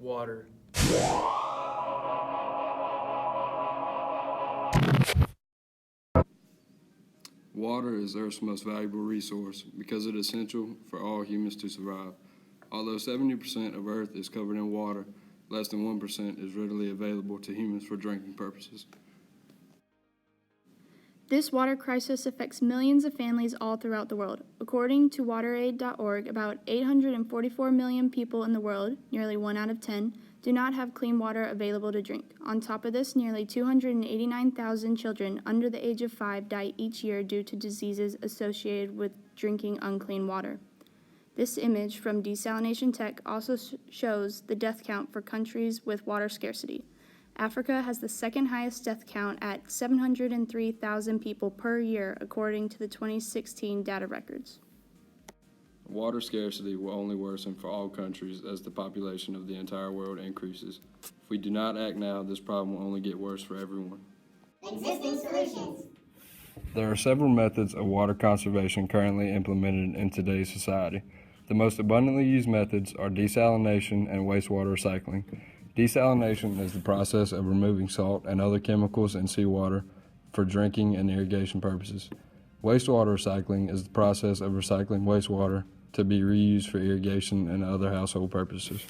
Water. Water is Earth's most valuable resource because it is essential for all humans to survive. Although 70% of Earth is covered in water, less than 1% is readily available to humans for drinking purposes. This water crisis affects millions of families all throughout the world. According to WaterAid.org, about 844 million people in the world, nearly 1 out of 10, do not have clean water available to drink. On top of this, nearly 289,000 children under the age of 5 die each year due to diseases associated with drinking unclean water. This image from Desalination Tech also shows the death count for countries with water scarcity. Africa has the second highest death count at 703,000 people per year, according to the 2016 data records. Water scarcity will only worsen for all countries as the population of the entire world increases. If we do not act now, this problem will only get worse for everyone. Existing solutions. There are several methods of water conservation currently implemented in today's society. The most abundantly used methods are desalination and wastewater recycling. Desalination is the process of removing salt and other chemicals in seawater for drinking and irrigation purposes. Wastewater recycling is the process of recycling wastewater to be reused for irrigation and other household purposes.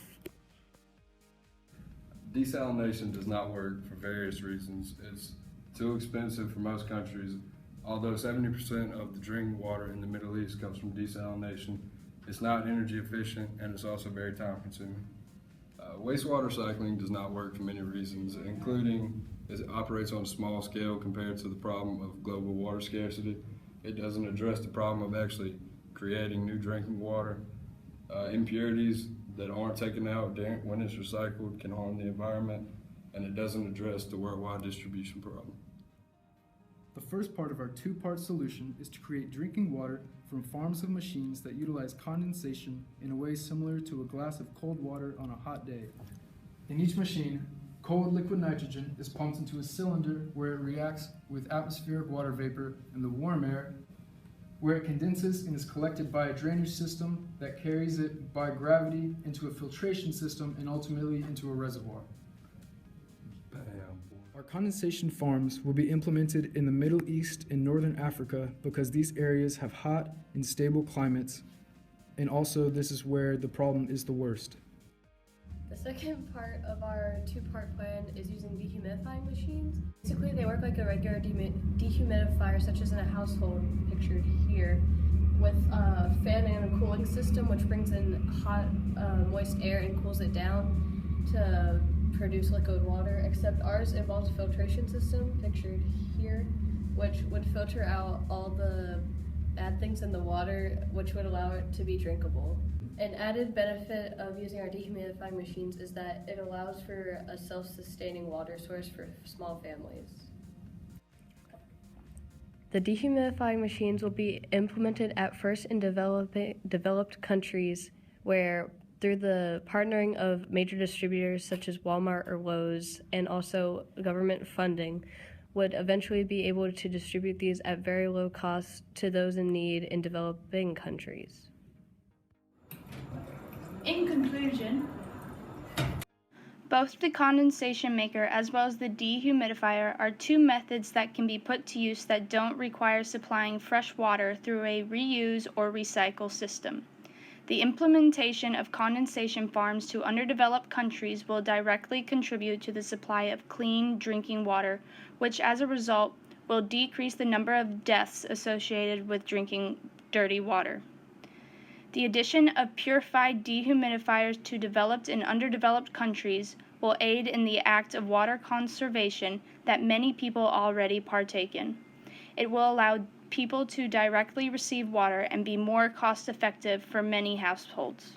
Desalination does not work for various reasons. It's too expensive for most countries. Although 70% of the drinking water in the Middle East comes from desalination, it's not energy efficient and it's also very time consuming. Wastewater recycling does not work for many reasons, including it operates on a small scale compared to the problem of global water scarcity. It doesn't address the problem of actually creating new drinking water. Impurities that aren't taken out when it's recycled can harm the environment, and it doesn't address the worldwide distribution problem. The first part of our two-part solution is to create drinking water from farms of machines that utilize condensation in a way similar to a glass of cold water on a hot day. In each machine, cold liquid nitrogen is pumped into a cylinder where it reacts with atmospheric water vapor and the warm air, where it condenses and is collected by a drainage system that carries it by gravity into a filtration system and ultimately into a reservoir. Our condensation farms will be implemented in the Middle East and Northern Africa because these areas have hot and stable climates, and also this is where the problem is the worst. The second part of our two-part plan is using dehumidifying machines. Basically, they work like a regular dehumidifier, such as in a household, pictured here, with a fan and a cooling system, which brings in hot, moist air and cools it down to produce liquid water, except ours involves a filtration system, pictured here, which would filter out all the bad things in the water, which would allow it to be drinkable. An added benefit of using our dehumidifying machines is that it allows for a self-sustaining water source for small families. The dehumidifying machines will be implemented at first in developed countries where, through the partnering of major distributors such as Walmart or Lowe's and also government funding, would eventually be able to distribute these at very low cost to those in need in developing countries. In conclusion, both the condensation maker as well as the dehumidifier are two methods that can be put to use that don't require supplying fresh water through a reuse or recycle system. The implementation of condensation farms to underdeveloped countries will directly contribute to the supply of clean drinking water, which as a result will decrease the number of deaths associated with drinking dirty water. The addition of purified dehumidifiers to developed and underdeveloped countries will aid in the act of water conservation that many people already partake in. It will allow people to directly receive water and be more cost-effective for many households.